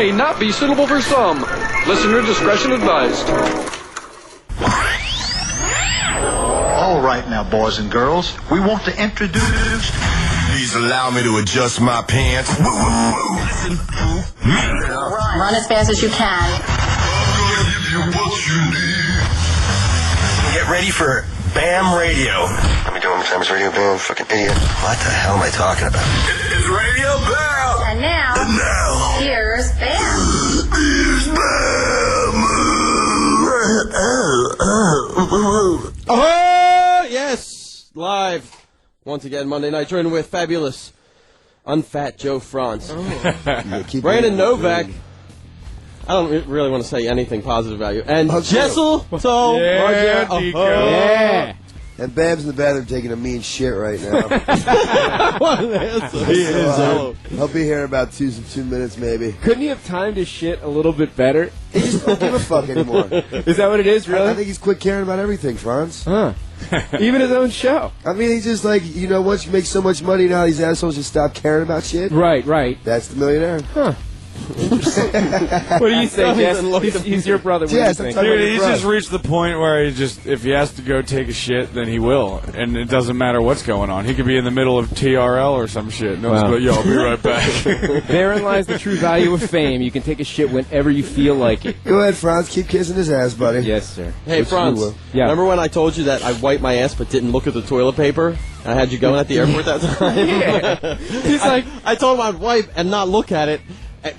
may not be suitable for some. Listener discretion advised. All right now, boys and girls, we want to introduce... Please allow me to adjust my pants. Listen to me. Run as fast as you can. I'm gonna give you what you need. Get ready for Bam Radio. Let me do it one more time. It's Radio Bam, fucking idiot. What the hell am I talking about? It's Radio Bam. And now, here's Bam. Here's Bam. Oh, yes! Live. Once again, Monday night, joined with fabulous, unfat Joe Franz. Brandon Novak. I don't really want to say anything positive about you. And Jason Ellis. Yeah. And Bam's in the bathroom taking a mean shit right now. He is. I'll be here in about two minutes, maybe. Couldn't he have timed his shit a little bit better? He just don't give a fuck anymore. Is that what it is, really? I think he's quit caring about everything, Franz. Huh. Even his own show. I mean, he's just like, you know, once you make so much money now, these assholes just stop caring about shit. Right. That's the millionaire. Huh. What do you say, Jess? He's your brother. What Jess, do you I'm think? Dude, he's just reached the point where he just, if he has to go take a shit, then he will. And it doesn't matter what's going on. He could be in the middle of TRL or some shit. No one's like, yo, I'll be right back. Therein lies the true value of fame. You can take a shit whenever you feel like it. Go ahead, Franz. Keep kissing his ass, buddy. Yes, sir. Hey, Franz. Yeah. Remember when I told you that I wiped my ass but didn't look at the toilet paper? I had you going at the airport that time? Yeah. He's like, I told him I'd wipe and not look at it.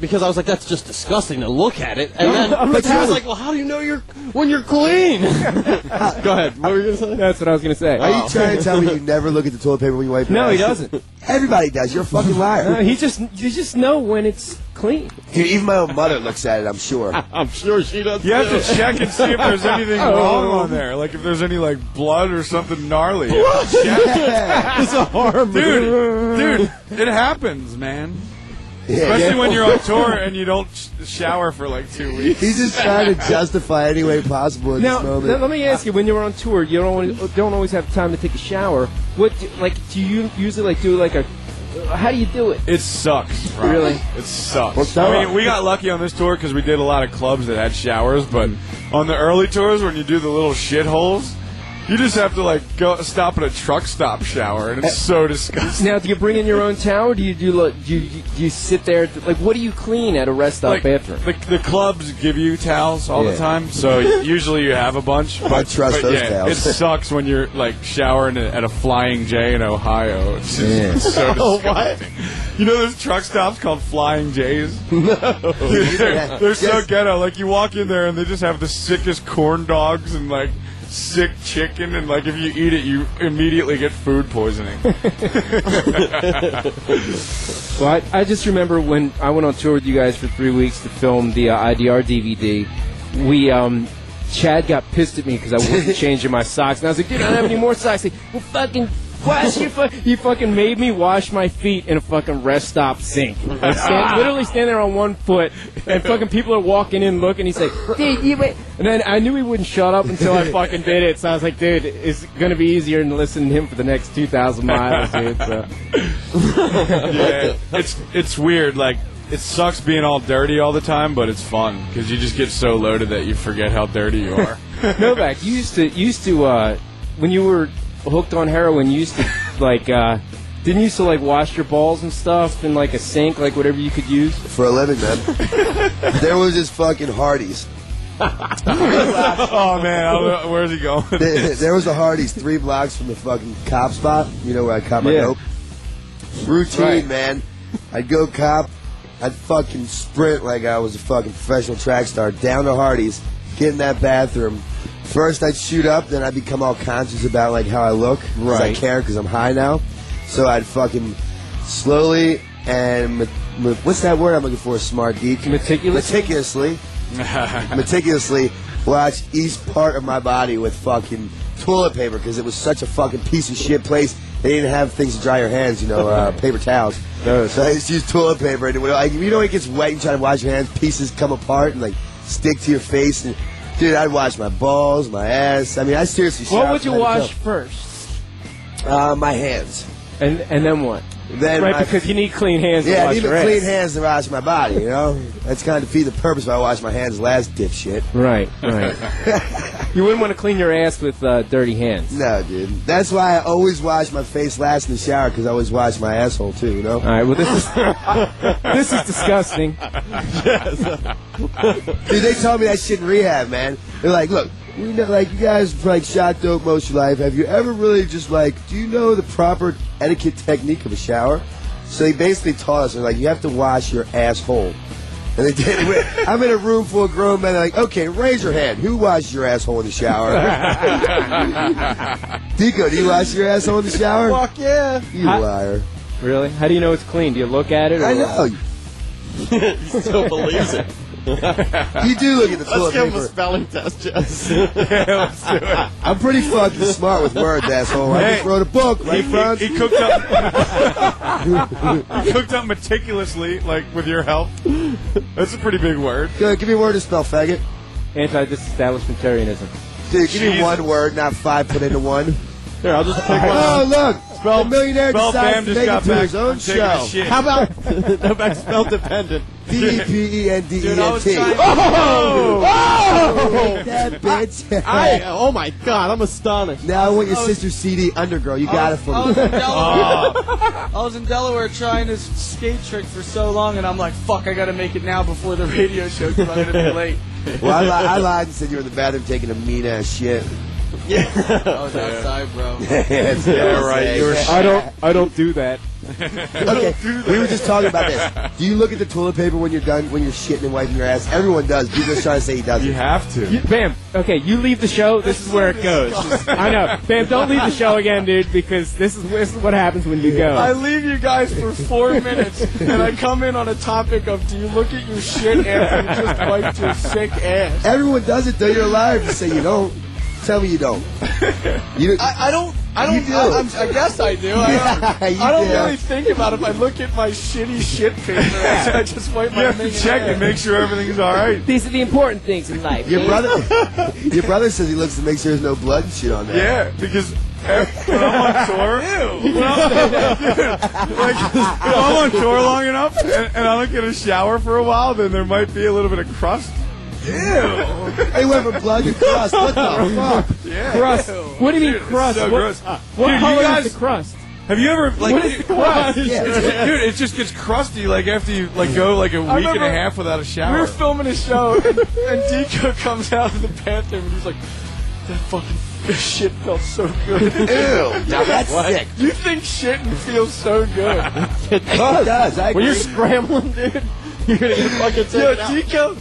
Because I was like, that's just disgusting to look at it. And then but he was like, well, how do you know when you're clean? Go ahead. What were you going to say? That's what I was going to say. Are you trying to tell me you never look at the toilet paper when you wipe your No, ass? he doesn't. Everybody does. You're a fucking liar. You just know when it's clean. Dude, even my own mother looks at it, I'm sure. I'm sure she does. You have to check and see if there's anything wrong on there. Like if there's any like blood or something gnarly. You have to check. It's a horror movie. Dude, it happens, man. Especially when you're on tour and you don't shower for like 2 weeks. He's just trying to justify any way possible in this moment. Let me ask you: when you're on tour, you don't always have time to take a shower. Do you usually do like a? How do you do it? It sucks. Right? Really? It sucks. I mean, we got lucky on this tour because we did a lot of clubs that had showers, but on the early tours when you do the little shitholes, you just have to like go stop at a truck stop shower, and it's so disgusting. Now, do you bring in your own towel? Or do you sit there? What do you clean at a rest stop bathroom? The clubs give you towels all the time, so usually you have a bunch. I trust those towels. It sucks when you're like showering at a Flying J in Ohio. It's just so disgusting. You know those truck stops called Flying J's? No. They're so ghetto. Like you walk in there and they just have the sickest corn dogs and like sick chicken, and like if you eat it, you immediately get food poisoning. Well, I just remember when I went on tour with you guys for 3 weeks to film the IDR DVD. Chad got pissed at me because I wasn't changing my socks, and I was like, dude, I don't have any more socks. Like, well, fucking wash your You fucking made me wash my feet in a fucking rest stop sink. Like literally stand there on one foot, and fucking people are walking in looking. He's like, dude, you wait. And then I knew he wouldn't shut up until I fucking did it. So I was like, dude, it's gonna be easier than listening to him for the next 2,000 miles, dude. So. Yeah, it's weird. Like it sucks being all dirty all the time, but it's fun because you just get so loaded that you forget how dirty you are. Novak, you used to when you were hooked on heroin, you used to like didn't you used to like wash your balls and stuff in like a sink, like whatever you could use for a living, man. There was this fucking Hardee's. Oh man, where's he going? There was a Hardee's 3 blocks from the fucking cop spot. You know where I cop my dope. Routine, right. Man. I'd go cop. I'd fucking sprint like I was a fucking professional track star down to Hardee's, get in that bathroom. First I'd shoot up, then I'd become all conscious about like how I look, because I care, because I'm high now. So I'd fucking slowly and what's that word I'm looking for? Smart geek. Meticulously watch each part of my body with fucking toilet paper, because it was such a fucking piece of shit place. They didn't have things to dry your hands, paper towels. So I used to use toilet paper, and you know, it gets wet, you try to wash your hands, pieces come apart and like stick to your face. And dude, I'd wash my balls, my ass. I mean, I seriously. What would you wash first? My hands. And then what? Then right, because you need clean hands to wash I need your clean ass. hands to wash my body, you know? That's kind of defeat the purpose if I wash my hands last, dipshit. Right. You wouldn't want to clean your ass with dirty hands. No, dude. That's why I always wash my face last in the shower, because I always wash my asshole, too, you know? All right, well, this is disgusting. Dude, they told me that shit in rehab, man. They're like, look, we know, like, you guys, like, shot dope most of your life. Have you ever really just, like, do you know the proper etiquette technique of a shower? So they basically taught us, they're like, you have to wash your asshole. And they did it. I'm in a room full of grown men. They're like, okay, raise your hand. Who washes your asshole in the shower? Dico, do you wash your asshole in the shower? Fuck yeah. You liar. Really? How do you know it's clean? Do you look at it? Or I know. He still believes it. You do look at the toilet Let's give him paper. a spelling test, Jess. Yeah, let's do it. I'm pretty fucking smart with words, asshole. I just wrote a book, right, Franz? He cooked up. He cooked up meticulously, like with your help. That's a pretty big word. Good, give me a word to spell, faggot. Anti-disestablishmentarianism. Dude, give me one word, not 5 put into one. Here, I'll just pick one. Oh, look! The millionaire Bam decides to just make got it to back his own from taking a show. shit. How about no back spell dependent? D-E-P-E-N-D-E-N-T. Dude, I was trying to... Oh! That bitch. Oh my god, I'm astonished. Now I want your sister's CD, Undergirl. You got it for me. I was in Delaware trying this skate trick for so long, and I'm like, fuck, I gotta make it now before the radio show because I'm gonna be late. Well, I lied and said you were in the bathroom taking a mean-ass shit. I was outside, bro. Yeah, right. I don't do that. Okay, we were just talking about this. Do you look at the toilet paper when you're done, when you're shitting and wiping your ass? Everyone does. You're just trying to say he doesn't. You have to. Bam, okay, you leave the show, this is where it goes. I know. Bam, don't leave the show again, dude, because this is what happens when you go. I leave you guys for 4 minutes, and I come in on a topic of, do you look at your shit after you just wiped your sick ass? Everyone does it, though. You're alive to say you don't. Tell me you don't. I don't. You do. I guess I do. I don't really think about it. If I look at my shitty shit paper, I just wipe my You have to check and make sure everything's all right. These are the important things in life. Your brother says he looks to make sure there's no blood and shit on there. Yeah, because when I'm on tour, if I'm on tour long enough and I don't get a shower for a while, then there might be a little bit of crust. Ew! He went from blood to crust. What the fuck? Yeah. Crust. What do you mean crust? So gross. What Dude, color you guys, is the crust? Have you ever like? What is the crust? Dude, it just gets crusty like after you like go like a week and a half without a shower. We were filming a show, and Deco comes out of the bathroom, and he's like, that fucking shit felt so good. Ew! Now that's sick. You think shitting feels so good? It does. I When agree. you're scrambling, dude, you're gonna get fucking Yo, taken out. Deco,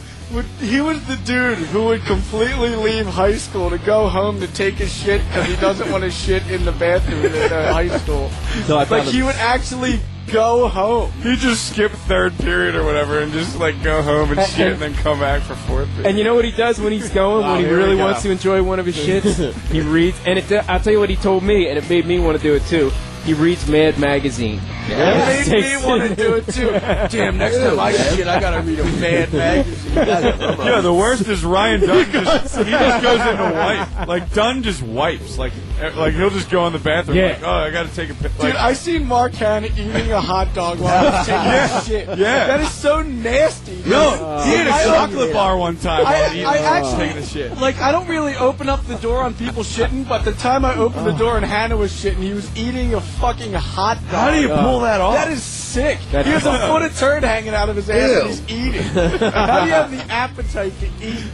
he was the dude who would completely leave high school to go home to take a shit because he doesn't want to shit in the bathroom at high school. So I Like, he would actually go home. He just skip third period or whatever and just like go home and shit and then come back for fourth period. And you know what he does when he's going, when he here we really go. wants to enjoy one of his shits? He reads, and I'll tell you what he told me, and it made me want to do it too. He reads Mad Magazine. It made me want to do it too. Damn, next time I shit, I gotta read a Mad Magazine. Yeah, the worst is Ryan Dunn. He just goes into wipe. Like Dunn just wipes. Like he'll just go in the bathroom. Yeah. Like, oh, I got to take a piss. Dude, I seen Mark Hanna eating a hot dog while I was taking a shit. Yeah. That is so nasty. Dude. No, he had a chocolate bar one time while I eating, actually taking a shit. Like, I don't really open up the door on people shitting, but the time I opened the door and Hannah was shitting, he was eating a fucking hot dog. How do you pull that off? That is sick. That's He has a foot of turd hanging out of his ass and he's eating. How do you have the appetite to eat?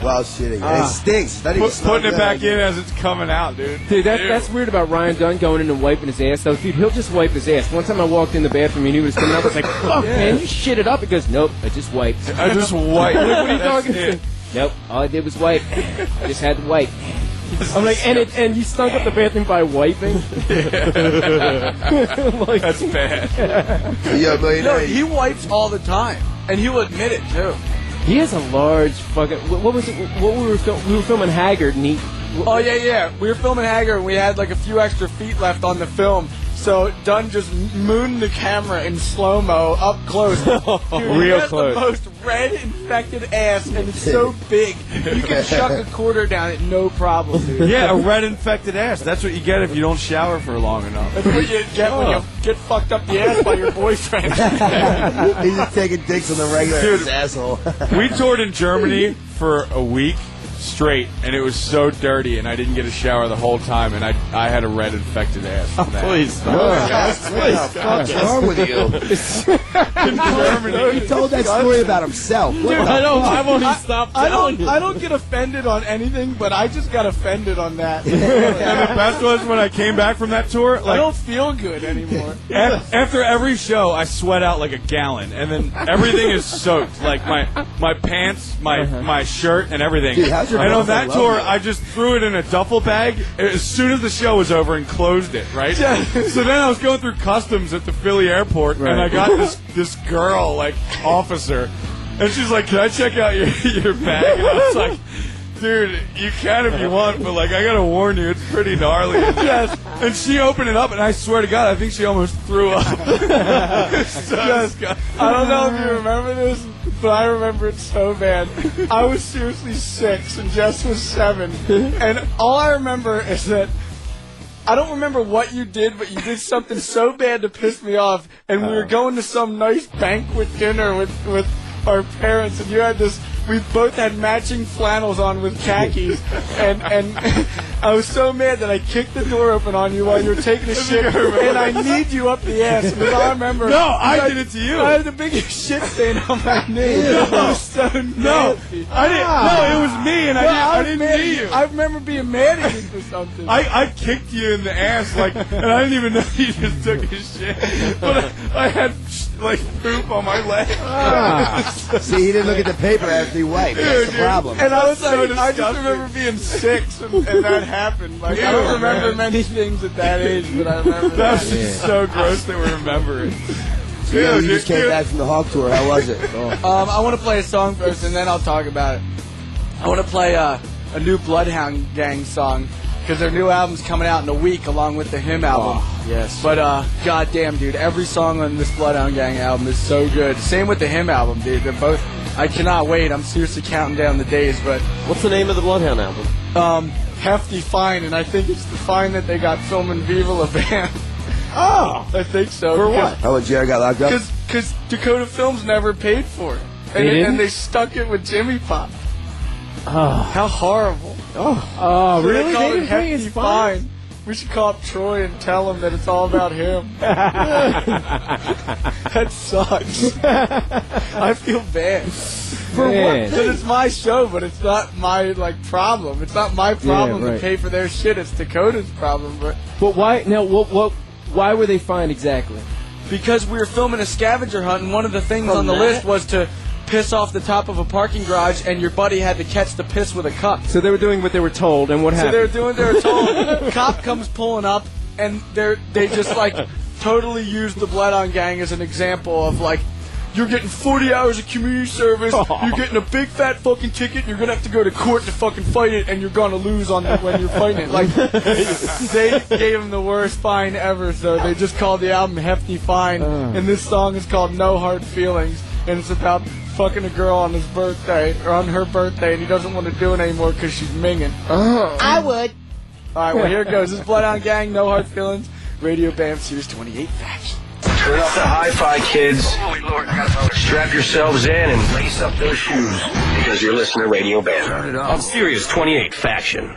While shitting. And it stinks. That even smells Putting it good. back in as it's coming out, dude. Dude, that's weird about Ryan Dunn going in and wiping his ass, though. Dude, he'll just wipe his ass. One time I walked in the bathroom and he was coming out. I was like, fuck, man, you shit it up. He goes, nope, I just wiped. I just wipe. What are you That's talking it. to? Nope, all I did was wipe. I just had to wipe. I'm like, and you stunk up the bathroom by wiping? Like, That's bad. Yo, No, he wipes all the time, and he'll admit it too. he has a large fucking... What was it? What we were filming Haggard, and he... Oh yeah. We were filming Haggard, and we had like a few extra feet left on the film. So Dunn just mooned the camera in slow-mo up close. Dude, Real close. The most red infected ass, and it's so big you can chuck a quarter down it no problem, dude. Yeah, a red infected ass. That's what you get if you don't shower for long enough. That's what you get when you get fucked up the ass by your boyfriend. He's just taking dicks on the regular Dude. asshole. We toured in Germany for a week straight, and it was so dirty, and I didn't get a shower the whole time, and I had a red infected ass. From that. Please. What's wrong with you? In Germany. He told that story about himself. Dude, I've only stopped telling you. I don't get offended on anything, but I just got offended on that. And the best was when I came back from that tour, I like, don't feel good anymore. after every show, I sweat out like a gallon, and then everything is soaked, like my pants, my shirt, and everything. Dude, how's your and on mouth that so tour, lovely? I just threw it in a duffel bag as soon as the show was over and closed it, right? So then I was going through customs at the Philly airport, and I got this girl, like, officer, and she's like, "Can I check out your bag?" And I was like, "Dude, you can if you want, but, like, I gotta warn you, it's pretty gnarly." And she opened it up, and I swear to God, I think she almost threw up. I don't know if you remember this, but I remember it so bad. I was seriously 6, and Jess was 7, and all I remember is that I don't remember what you did, but you did something so bad to piss me off, and we were going to some nice banquet dinner with our parents, and you had this. We both had matching flannels on with khakis, and I was so mad that I kicked the door open on you while you were taking a shit, and I kneed you up the ass. Because I remember. No, I did it to you. I had the biggest shit stain on my knee. It was so nasty. I didn't. No, it was me, and I didn't knee you. I remember being mad at you for something. I kicked you in the ass, like, and I didn't even know you just took a shit. But I had, like, poop on my leg. See, he didn't look at the paper after he wiped. That's the problem. And I was So like, I just disgusting. remember being 6 and that happened. Like, I don't remember many things at that age, but I remember That that. was just so gross that we remember it. Yeah, you just came back from the Hawk tour. How was it? I want to play a song first, and then I'll talk about it. I want to play a new Bloodhound Gang song, because their new album's coming out in a week, along with the Him album. Yes. But, goddamn, dude, every song on this Bloodhound Gang album is so good. Same with the Him album, dude. They're both... I cannot wait. I'm seriously counting down the days, but... What's the name of the Bloodhound album? Hefty Fine, and I think it's the fine that they got filming Viva La Bam. Oh! I think so. For what? How when Jared got locked up? Because Dakota Films never paid for it. And they stuck it with Jimmy Pop. Oh, How horrible. oh So really? They called They it didn't pay Hefty his fine? Fine. We should call up Troy and tell him that it's all about him. That sucks. I feel bad. For Man. what? Because it's my show, but it's not my problem. It's not my problem right. to pay for their shit. It's Dakota's problem. But why? Now, why were they fined exactly? because we were filming a scavenger hunt, and one of the things on the list was to piss off the top of a parking garage, and your buddy had to catch the piss with a cup. So they were doing what they were told, and what So happened? they were told. Cop comes pulling up, and they just totally used the Bloodhound Gang as an example of you're getting 40 hours of community service, you're getting a big fat fucking ticket, and you're gonna have to go to court to fucking fight it, and you're gonna lose when you're fighting it. They gave him the worst fine ever, so they just called the album Hefty Fine, and this song is called No Hard Feelings, and it's about fucking a girl on his birthday, or on her birthday, and he doesn't want to do it anymore because she's minging. I would. Alright, well, here it goes. This is Bloodhound Gang, No Hard Feelings, Radio Bam Series 28 Faction. Turn up the hi-fi, kids. Strap yourselves in and lace up those shoes, because you're listening to Radio Bam on Sirius 28 Faction.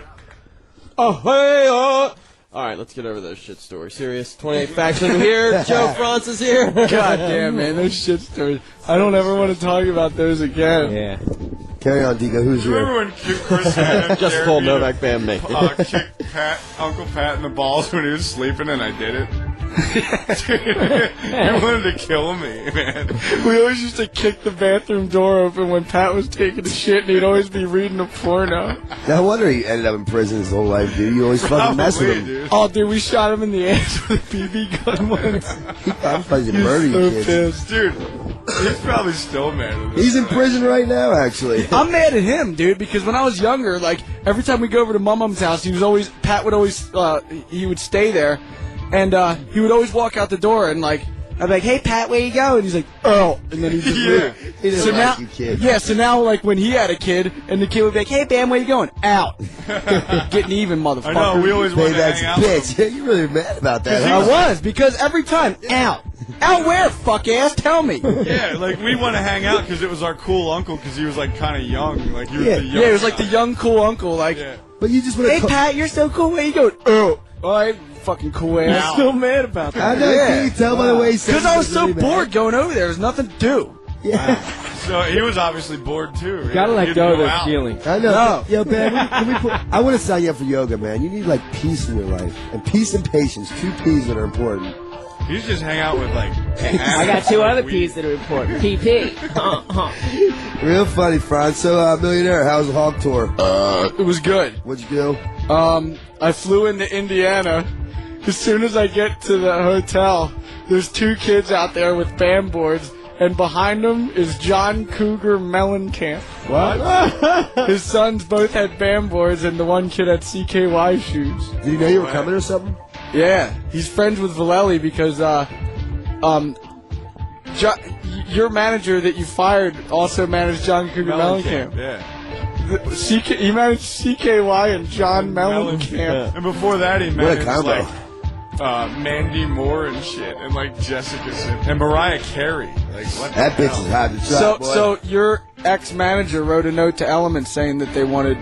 Oh, hey, oh. All right, let's get over those shit stories. Sirius 28 Faction here. Joe Franz is here. God damn, man, those shit stories. I don't ever want to talk about those again. Yeah. Carry on, Dico. Who's Remember here? when Chris had Just pulled Novak Bam naked. kicked Uncle Pat in the balls when he was sleeping, and I did it? Dude, he wanted to kill me, man. We always used to kick the bathroom door open when Pat was taking a shit, and he'd always be reading a porno. No wonder he ended up in prison his whole life, dude. You always fucking mess with him. Dude. Oh, dude, we shot him in the ass with a BB gun once. I'm fucking murdering So kids. pissed. Dude, he's probably still mad at this. He's in prison right now, actually. I'm mad at him, dude, because when I was younger, every time we go over to Mom's house, Pat would always, he would stay there, And he would always walk out the door and like, I'd be like, hey, Pat, where you going? And he's like, oh. And then he'd just leave. He didn't like you, kid. Yeah, so now, like, when he had a kid, and the kid would be like, hey, Bam, where you going? Out. Getting even, motherfucker. I know, we always wanted to hang out with him. Bitch. You're really mad about that, huh? I was, because every time, out. Out where, fuck ass? Tell me. Yeah, like, we want to hang out because it was our cool uncle because he was, like, kind of young. Like, he was the young Yeah, he was like the young, cool uncle. Like, But you just want hey, Pat, you're so cool. Where you going? Oh. All right, fucking cool ass. I'm still mad about that. I know, can you tell by the way he said Because I was so really bored mad? going over there. There's nothing to do. Yeah. So he was obviously bored, too. You gotta let go of those feelings. I know. No. Yo, man, I want to sign you up for yoga, man. You need, like, peace in your life. And peace and patience. 2 P's that are important. You just hang out with, like... I got 2 other P's that are important. PP. Real funny, Franz. So, Millionaire, how was the Hawk tour? It was good. What'd you do? I flew into Indiana. As soon as I get to the hotel, there's 2 kids out there with band boards, and behind them is John Cougar Mellencamp. What? His sons both had band boards, and the one kid had CKY shoes. Did you know you were coming or something? Yeah, he's friends with Vallely because, your manager that you fired also managed John Cougar Mellencamp. Yeah. He managed CKY and John Mellencamp. And before that, he What a managed, combo. like, Mandy Moore and shit, and, like, Jessica Simpson. And Mariah Carey. Like, what That the bitch hell? is hot to trap, boy. So your ex-manager wrote a note to Element saying that they wanted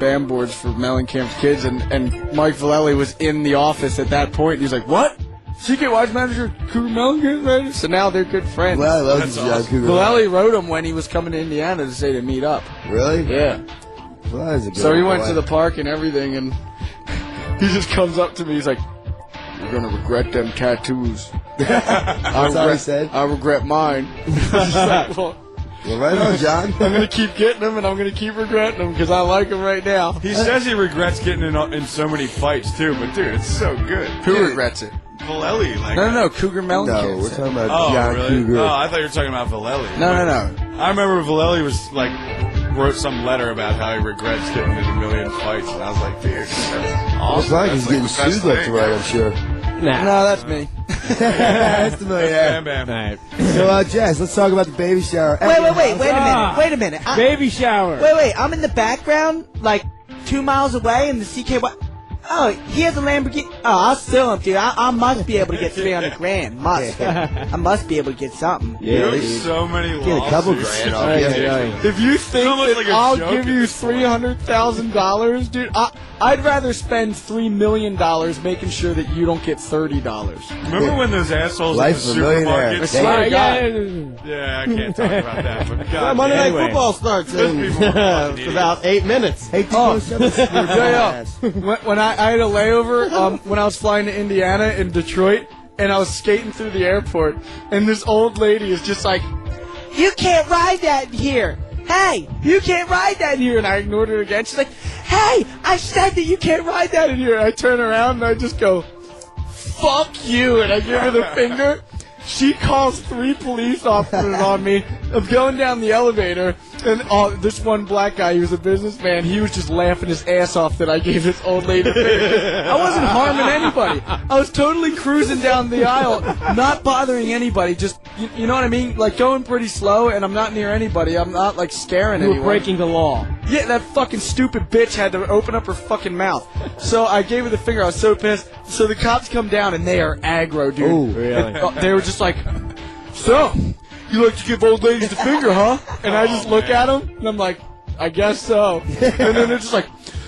band boards for Mellencamp's kids, and Mike Vallely was in the office at that point. And he's like, what? CKY's manager, Cougar Mellencamp's manager? So now they're good friends. Well, I love That's you, John awesome. Cougar. Vallely wrote him when he was coming to Indiana to say to meet up. Really? Yeah. Well, that is a good So he one, went boy. to the park and everything, and he just comes up to me. He's like, "You're gonna regret them tattoos." That's all he said? I regret mine. Just like, well, right on, John. I'm gonna keep getting them, and I'm gonna keep regretting them because I like them right now. He says he regrets getting in so many fights, too, but, dude, it's so good. Who regrets it? Vallely, like... No, Cougar Mellencamp. No, we're talking about Oh, John really? Cougar. Oh, I thought you were talking about Vallely. No. I remember Vallely was, like, wrote some letter about how he regrets getting in a million fights, and I was like, dude, that's awesome. It's like That's, he's getting the best sued left thing. to right, I'm sure. Nah. No, that's me. That's the Millionaire. Bam, bam. Alright. So, Jess, let's talk about the baby shower. Wait a minute. Baby shower. Wait, I'm in the background, like 2 miles away, and the CKY. Oh, he has a Lamborghini. Oh, I'll sue him, dude. I must be able to get 300 grand. Must. I must be able to get something. You have so many lawsuits. Get a couple grand off. Yeah. If you think almost that like a I'll joke give at you this point. $300,000, dude, I'd rather spend $3 million making sure that you don't get $30. Remember when those assholes Life at the of a millionaire. supermarket... Thank Swear to God. Yeah, I can't talk about that, but God Monday damn. Night Football starts Those in people are fucking idiots. about 8 minutes. Hey, Tito, shut up. When I had a layover, when I was flying to Indiana in Detroit, and I was skating through the airport, and this old lady is just like, You can't ride that here. Hey, you can't ride that in here, and I ignored her again. She's like, hey, I said that you can't ride that in here. I turn around, and I just go, fuck you, and I give her the finger. She calls 3 police officers on me. I'm going down the elevator, and this one black guy, he was a businessman, he was just laughing his ass off that I gave this old lady a finger. I wasn't harming anybody. I was totally cruising down the aisle, not bothering anybody, just, you know what I mean? Like, going pretty slow, and I'm not near anybody. I'm not, like, scaring You anyone. were breaking the law. Yeah, that fucking stupid bitch had to open up her fucking mouth. So I gave her the finger. I was so pissed. So the cops come down, and they are aggro, dude. Ooh. Really? They were just like, so, you like to give old ladies the finger, huh? And I just look at them, and I'm like, I guess so. And then they're just like,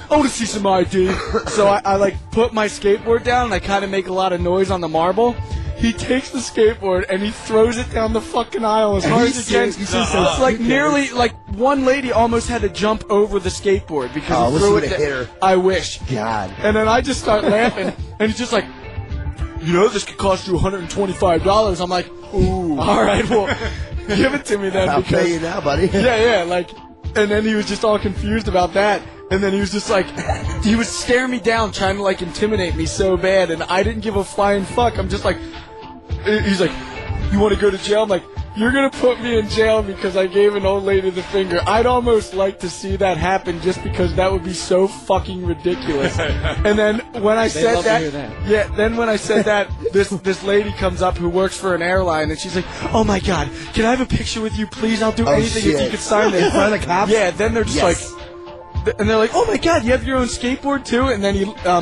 I want to see some ID. So I like, put my skateboard down, and I kind of make a lot of noise on the marble. He takes the skateboard and he throws it down the fucking aisle as hard as he can. It's like nearly, like, one lady almost had to jump over the skateboard because he threw it. Hit her. I wish. God. And then I just start laughing, and he's just like, you know, this could cost you $125. I'm like, ooh, all right, well, give it to me then. I'll because pay you now, buddy. yeah, like, and then he was just all confused about that. And then he was just like, he was staring me down, trying to, like, intimidate me so bad, and I didn't give a flying fuck. I'm just like, he's like, you want to go to jail? I'm like, you're gonna put me in jail because I gave an old lady the finger. I'd almost like to see that happen just because that would be so fucking ridiculous. And then when I said that, then when I said that, this lady comes up who works for an airline, and she's like, "Oh my God, can I have a picture with you, please? I'll do anything if you could sign this." In front of the cops? Yeah. Then they're just like. And they're like, "Oh my God, you have your own skateboard too?" And then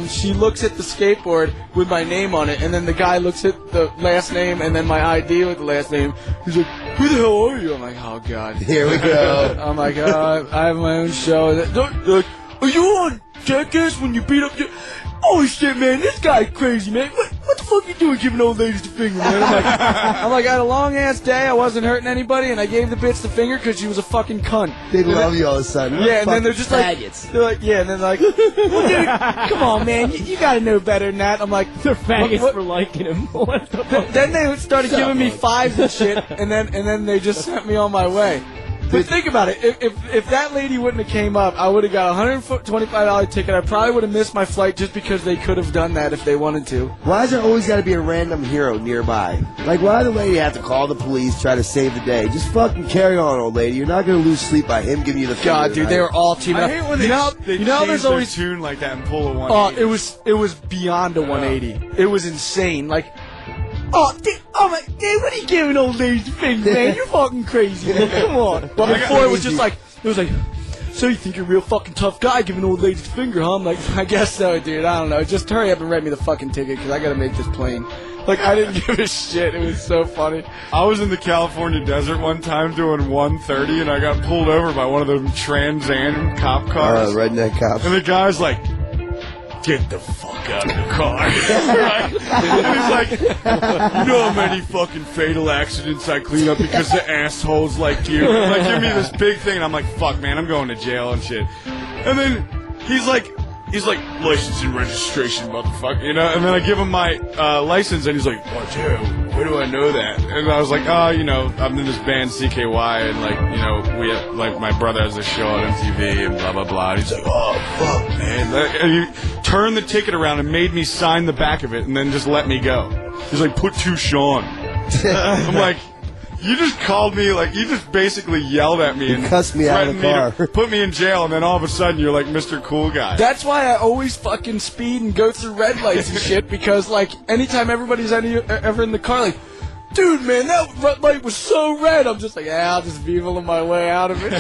she looks at the skateboard with my name on it, and then the guy looks at the last name and then my ID with the last name. He's like, "Who the hell are you?" I'm like, "Oh God, here we go." I'm like, I have my own show. They're like, "Are you on Jackass when you beat up your?" "Oh shit, man, this guy's crazy, man. What the fuck you doing giving old ladies the finger, man?" I'm like, I had a long ass day. I wasn't hurting anybody, and I gave the bitch the finger because she was a fucking cunt. They love you all of a sudden. Yeah, and then they're just faggots. like, they're like, yeah, and then like, well, dude, come on, man, you gotta know better than that. I'm like, they're faggots for liking him. What the fuck? Then they started giving me fives and shit, and then they just sent me on my way. But think about it. If that lady wouldn't have came up, I would have got a $125 ticket. I probably would have missed my flight just because they could have done that if they wanted to. Why is there always got to be a random hero nearby? Like, why does the lady have to call the police, try to save the day? Just fucking carry on, old lady. You're not going to lose sleep by him giving you the finger. God, dude, they were all teaming up. I hate when they there's always tune like that and pull a 180. It was beyond a 180. It was insane. Like, dude, what are you giving old ladies the finger, man? You're fucking crazy, man. Come on. But before it was just like, so you think you're a real fucking tough guy giving old ladies the finger, huh? I'm like, I guess so, dude. I don't know. Just hurry up and write me the fucking ticket because I got to make this plane. Like, I didn't give a shit. It was so funny. I was in the California desert one time doing 130, and I got pulled over by one of them Trans Am cop cars. Redneck cops. And the guy's like, "Get the fuck out of the car." Right? And he's like, "You know how many fucking fatal accidents I clean up because the assholes like you?" Like, give me this big thing, and I'm like, "Fuck, man, I'm going to jail and shit." And then he's like, "License and registration, motherfucker," you know? And then I give him my license, and he's like, "What, dude? Where do I know that?" And I was like, "Oh, you know, I'm in this band CKY, and like, you know, we have, like, my brother has a show on MTV and blah blah blah." And he's like, "Oh fuck, man!" And he turned the ticket around and made me sign the back of it, and then just let me go. He's like, "Put to Sean." I'm like, you just called me, like, you just basically yelled at me and cussed me out of the car, put me in jail, and then all of a sudden you're like Mr. Cool Guy. That's why I always fucking speed and go through red lights and shit, because, like, anytime everybody's ever in the car, like, "Dude, man, that red light was so red," I'm just like, "Yeah, I'll just beetle my way out of it."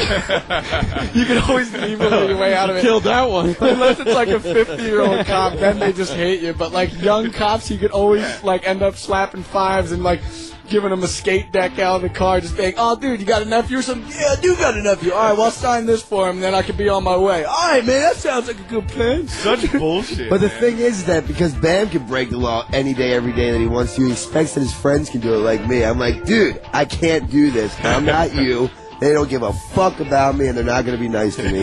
You can always beetle your way out of it. Killed that one. Unless it's like a 50-year-old cop, then they just hate you. But, like, young cops, you could always, like, end up slapping fives and, like, giving him a skate deck out of the car, just being, "Oh, dude, you got a nephew or something?" "Yeah, I do got a nephew." "All right, well, I'll sign this for him, and then I can be on my way." "All right, man, that sounds like a good plan." Such bullshit. But the thing is that because Bam can break the law any day, every day that he wants to, he expects that his friends can do it like me. I'm like, dude, I can't do this. I'm not you. They don't give a fuck about me, and they're not going to be nice to me.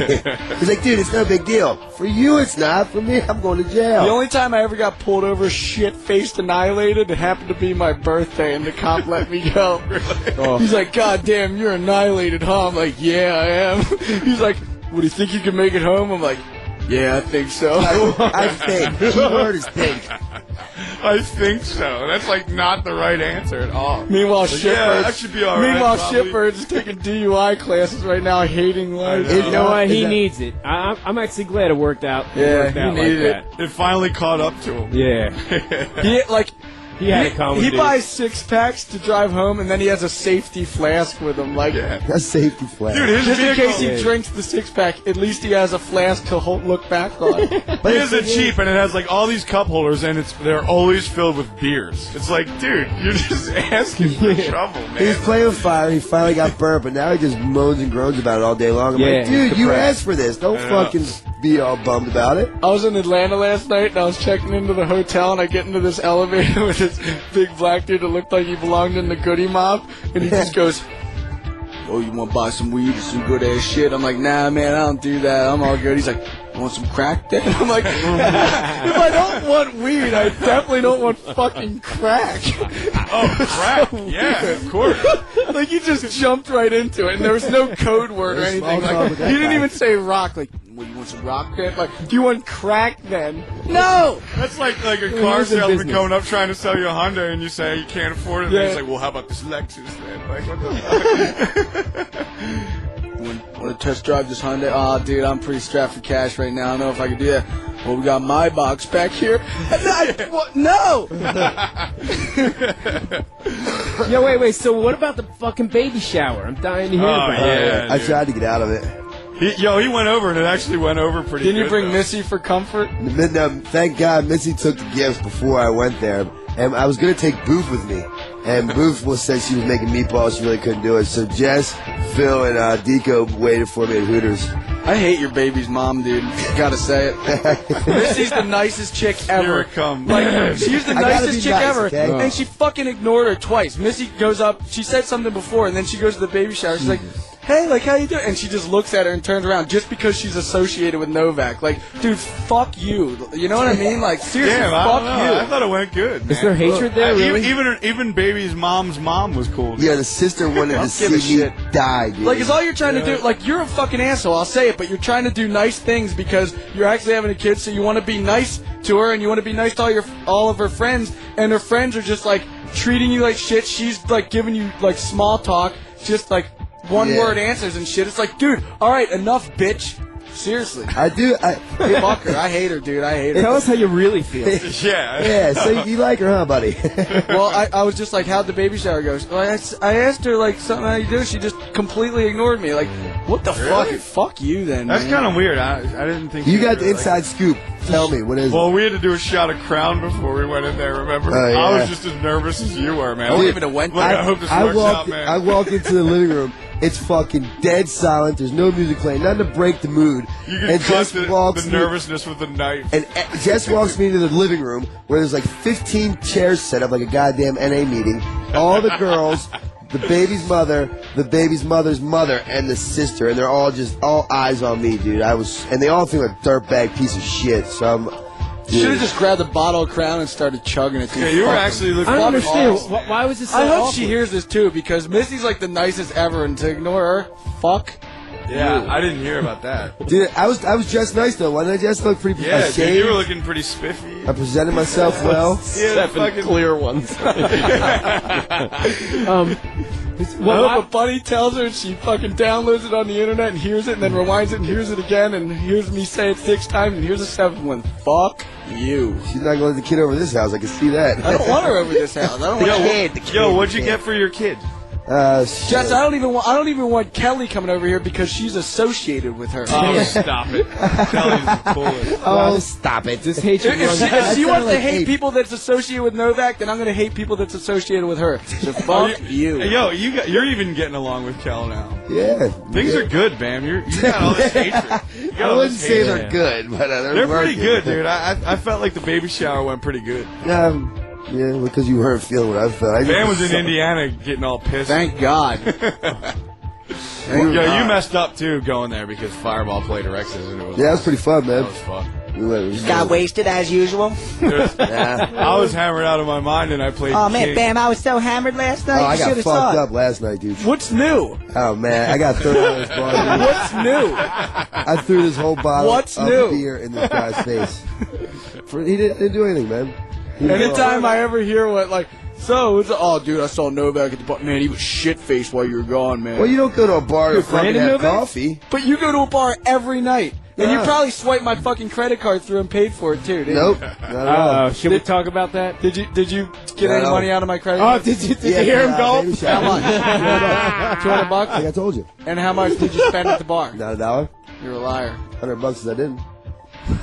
He's like, "Dude, it's no big deal. For you, it's not. For me, I'm going to jail." The only time I ever got pulled over, shit-faced, annihilated, it happened to be my birthday, and the cop let me go. Really? He's like, "God damn, you're annihilated, huh?" I'm like, "Yeah, I am." He's like, "What, do you think you can make it home?" I'm like, "Yeah, I think so." I think. Keyword is think. I think so. That's like not the right answer at all. Meanwhile, that should be all right. Meanwhile, probably. Shipper is taking DUI classes right now, hating life. You know what? He needs it. I'm actually glad it worked out. Yeah, he needed it. It finally caught up to him. Yeah. He had to come. He buys 6-packs to drive home, and then he has a safety flask with him. Like, a safety flask. Dude, just in case he drinks the 6-pack, at least he has a flask to look back on. But it isn't cheap, and it has like all these cup holders, and they're always filled with beers. It's like, dude, you're just asking for trouble, man. He was playing with fire. He finally got burnt, but now he just moans and groans about it all day long. I'm like, dude, you asked for this. Don't fucking be all bummed about it. I was in Atlanta last night, and I was checking into the hotel, and I get into this elevator with this big black dude that looked like he belonged in the Goody Mob, and he just goes, "Oh, you want to buy some weed or some good ass shit?" I'm like, "Nah, man, I don't do that. I'm all good." He's like, "You want some crack then?" I'm like, if I don't want weed, I definitely don't want fucking crack. Oh, crack. Yeah, of course. Like, he just jumped right into it, and there was no code word or anything. Like, he didn't even say rock. Like, What, you want some rock crack? Like, do you want crack then? No! That's like a car salesman coming up trying to sell you a Honda, and you say you can't afford it, and he's like, well, how about this Lexus then? Like, what the fuck? Want to test drive this Honda? Aw, dude, I'm pretty strapped for cash right now. I don't know if I can do that. Well, we got my box back here. No! Yo, wait. So what about the fucking baby shower? I'm dying to hear about it. I tried to get out of it. He went over, and it actually went over pretty good. Didn't you bring though. Missy for comfort? No, thank God Missy took the gifts before I went there. And I was going to take Booth with me. And Booth said she was making meatballs. She really couldn't do it. So Jess, Phil, and Deco waited for me at Hooters. I hate your baby's mom, dude. Gotta say it. Missy's the nicest chick ever. Here it comes. Like, she's the nicest chick ever. Okay? And she fucking ignored her twice. Missy goes up, she said something before, and then she goes to the baby shower. She's like, hey, like, how you doing? And she just looks at her and turns around just because she's associated with Novak. Like, dude, fuck you. You know what I mean? Like, seriously, Damn, fuck you. I thought it went good. Is there hatred there, really? Even baby's mom's mom was cool. Yeah, the sister wanted to see me die, dude. Like, it's all you're trying to do. Like, you're a fucking asshole, I'll say it, but you're trying to do nice things because you're actually having a kid, so you want to be nice to her and you want to be nice to all of her friends, and her friends are just, like, treating you like shit. She's, like, giving you, like, small talk, just, like, one-word answers and shit. It's like, dude, all right, enough, bitch. Seriously. I do. Fuck her. I hate her, dude. I hate her. Tell us how you really feel. Yeah, so you like her, huh, buddy? Well, I was just like, how'd the baby shower go? Well, I asked her, like, something how you do. She just completely ignored me. Like, what the fuck? Fuck you, then. That's man. kind of weird. I didn't think You got the like, inside scoop. Tell me, what is it? Well, we had to do a shot of Crown before we went in there, remember? Oh, yeah. I was just as nervous as you were, man. I wouldn't even have went Look, there. I hope this works out, man. I walk into the living room. It's fucking dead silent. There's no music playing. Nothing to break the mood. You can and cut Jess the walks nervousness with a knife. And Jess walks me into the living room where there's like 15 chairs set up like a goddamn NA meeting. All the girls, the baby's mother, the baby's mother's mother, and the sister, and they're all eyes on me, dude. And they all think I'm a dirtbag piece of shit. So Should have just grabbed a bottle of Crown and started chugging it. Yeah, you were actually looking. I don't understand. Awesome. Why was this so I hope awkward? she hears this too, because Missy's like the nicest ever, and to ignore her, fuck. Yeah, I didn't hear about that. dude, I was dressed nice though. Wasn't I? Just look pretty. Yeah, shaved. dude, you were looking pretty spiffy. I presented myself well. Seven clear ones. Well, if a buddy tells her, she fucking downloads it on the internet and hears it, and then rewinds it and hears it again, and hears me say it 6 times, and here's a 7th one. Fuck you. She's not going to let the kid over this house. I can see that. I don't want her over this house. I don't want the kid. Yo, what'd you get for your kid? Jess, I don't even want Kelly coming over here because she's associated with her. Oh, stop it. Kelly's the coolest. Oh, stop it. This hatred runs. If she wants to hate people that's associated with Novak, then I'm going to hate people that's associated with her. So fuck you. Hey, yo, you're even getting along with Kel now. Yeah. Things are good, Bam. You got all this hatred. I wouldn't say they're good, but they're working. pretty good, dude. I felt like the baby shower went pretty good. Yeah, because you weren't feeling what I felt. Bam was in Indiana getting all pissed. Thank God. Yo, you messed up too going there because Fireball played Rexes and it was. Yeah, that was pretty fun, man. That was fun. Got wasted as usual. I was hammered out of my mind and I played. Oh man, King. Bam! I was so hammered last night. Oh, I you got should have fucked saw up last night, dude. What's new? Oh man, I got thrown out of this bar. Dude. What's new? I threw this whole bottle What's of new? beer in this guy's face. He didn't do anything, man. Anytime I ever hear what, like, so, oh, dude, I saw Novak at the bar. Man, he was shit-faced while you were gone, man. Well, you don't go to a bar to fucking Brandon have Novak? coffee. But you go to a bar every night. And you Yeah. probably swiped my fucking credit card through and paid for it, too, didn't Nope, you? not at all. Should we talk about that? Did you get any No. money out of my credit Oh, card? did you Yeah, hear him baby gulp? shower. How much? $200? Like I told you, And how much did you spend at the bar? not $1. You're a liar. $100 I didn't.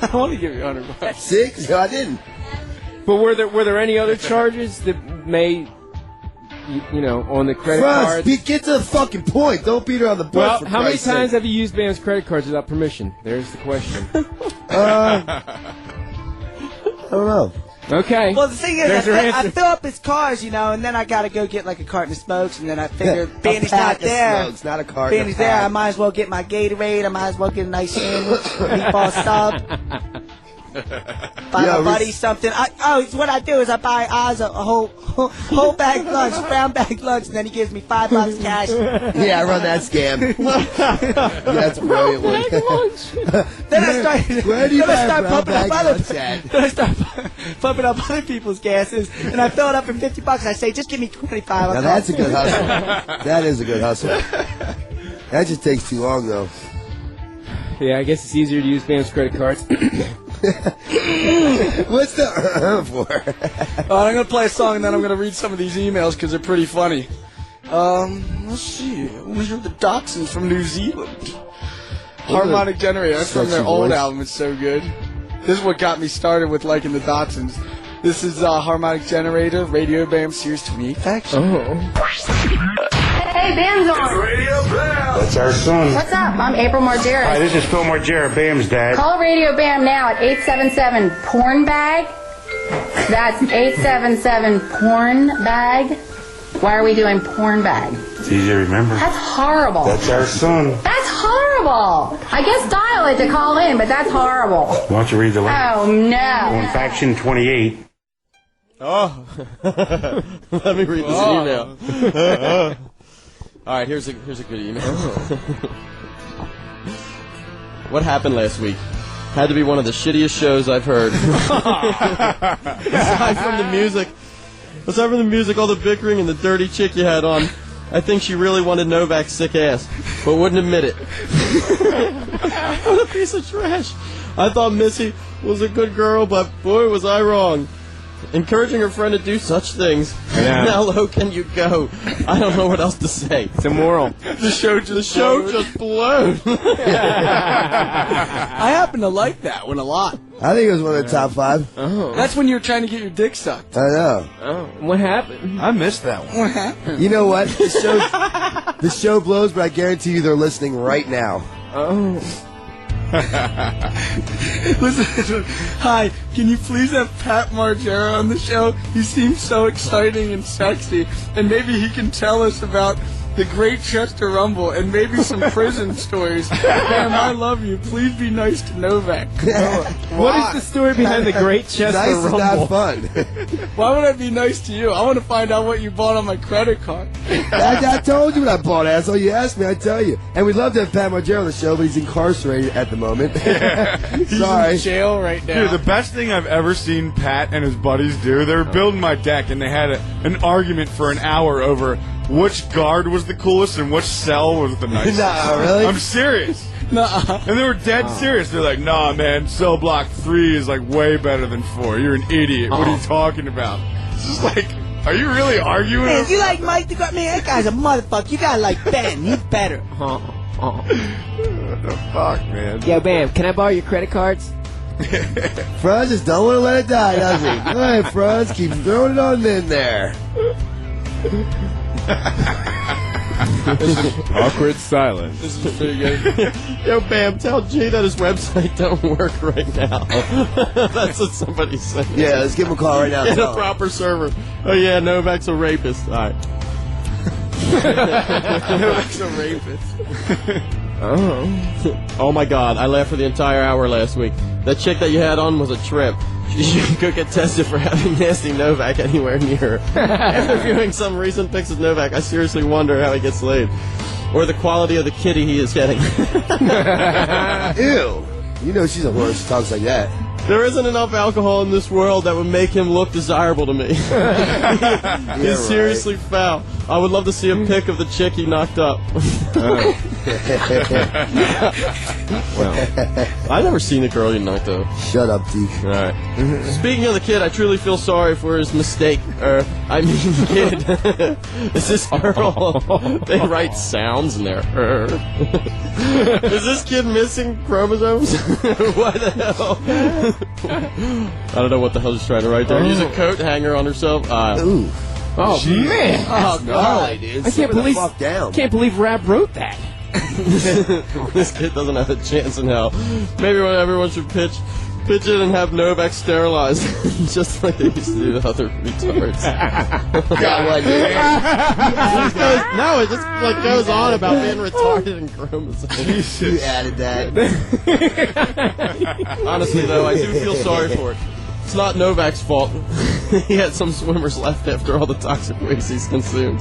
I want to give you $100. 6? No, I didn't. But were there any other charges that may, you know, on the credit card? Get to the fucking point. Don't beat her on the butt. Well, for how many Christ's times sake. have you used Bam's credit cards without permission? There's the question. I don't know. Okay. Well, the thing is, There's your I answer. fill up his cars, you know, and then I gotta go get like a carton of smokes, and then I figure A Bandy's pack not of there. smokes, not a card. Bandy's there. I might as well get my Gatorade. I might as well get a nice sandwich, meatball sub. Buy my buddy something. What I do is I buy Oz a whole bag lunch, brown bag lunch, and then he gives me $5 cash. Yeah, I run that scam. That's a brilliant one. Then I start. Where do you buy a brown pumping bag up lunch at? Then I start pumping up other people's gases, and I fill it up for $50. I say, just give me 25. Now that's a good hustle. That is a good hustle. That just takes too long, though. Yeah, I guess it's easier to use Bam's credit cards. What's the for? I'm going to play a song, and then I'm going to read some of these emails because they're pretty funny. Let's see. We heard the Dachshunds from New Zealand. Harmonic Generator. That's from their old album. It's so good. This is what got me started with liking the Dachshunds. This is Harmonic Generator, Radio Bam, Sirius Faction. Hey, Bam's on. It's Radio Bam. That's our son. What's up? I'm April Margera. Hi, this is Phil Margera, Bam's dad. Call Radio Bam now at 877-PORN-BAG. That's 877-PORN-BAG. Why are we doing porn bag? It's easy to remember. That's horrible. That's our son. That's horrible. I guess dial it to call in, but that's horrible. Why don't you read the letter? Oh, no. On Faction 28. Oh. Let me read this email. All right, here's a good email. What happened last week? Had to be one of the shittiest shows I've heard. Aside from the music, all the bickering and the dirty chick you had on, I think she really wanted Novak's sick ass, but wouldn't admit it. What a piece of trash. I thought Missy was a good girl, but boy was I wrong. Encouraging her friend to do such things. Yeah. How low can you go? I don't know what else to say. It's immoral. The show just blew. I happen to like that one a lot. I think it was one of the top 5. Oh. That's when you were trying to get your dick sucked. I know. Oh. What happened? I missed that one. What happened? You know what? The show blows, but I guarantee you they're listening right now. Oh. Listen, hi, can you please have Pat Margera on the show? He seems so exciting and sexy, and maybe he can tell us about the Great Chester Rumble and maybe some prison stories. Bam, I love you. Please be nice to Novak. What is the story behind the Great Chester Nice Rumble? is not fun. Why would I be nice to you? I want to find out what you bought on my credit card. I told you what I bought, asshole. You asked me, I tell you. And we'd love to have Pat Margera on the show, but he's incarcerated at the moment. He's Sorry. in jail right now. Dude, the best thing I've ever seen Pat and his buddies do, they were building my deck, and they had an argument for an hour over which guard was the coolest and which cell was the nicest. Nah, really? I'm serious. Nuh-uh. And they were dead serious. They're like, nah, man, cell block 3 is like way better than 4. You're an idiot. What are you talking about? It's just like, are you really arguing? Man, you like Mike the Guard? Man, that guy's a motherfucker. You gotta like Ben. He's better. What the fuck, man? Yo, Bam, can I borrow your credit cards? Franz just don't want to let it die, does he? All right, Franz, keep throwing it on in there. Awkward silence. This is pretty good. Yo, Bam, tell G that his website don't work right now. That's what somebody said. Yeah, let's give him a call right now. Get a proper server. Oh, yeah, Novak's a rapist. All right. Novak's a rapist. Oh, my God. I laughed for the entire hour last week. That chick that you had on was a trip. You could get tested for having nasty Novak anywhere near her. After viewing some recent pics of Novak, I seriously wonder how he gets laid. Or the quality of the kitty he is getting. Ew. You know she's a whore. She talks like that. There isn't enough alcohol in this world that would make him look desirable to me. He's seriously foul. I would love to see a pic of the chick he knocked up. I've never seen a girl you knocked up. Shut up, Deke. All right. Speaking of the kid, I truly feel sorry for his mistake. Kid. Is this girl? They write sounds in there. Is this kid missing chromosomes? Why the hell? I don't know what the hell he's trying to write there. Use a coat hanger on herself. Ooh. Oh, man. Oh, God. Dude. I can't believe Rap wrote that. This kid doesn't have a chance in hell. Maybe what everyone should pitch Pitch in and have Novak sterilized, just like they used to do to other retards. No, it just like goes on about being retarded and chromosomes. You added that. Honestly, though, I do feel sorry for it. It's not Novak's fault. He had some swimmers left after all the toxic waste he's consumed.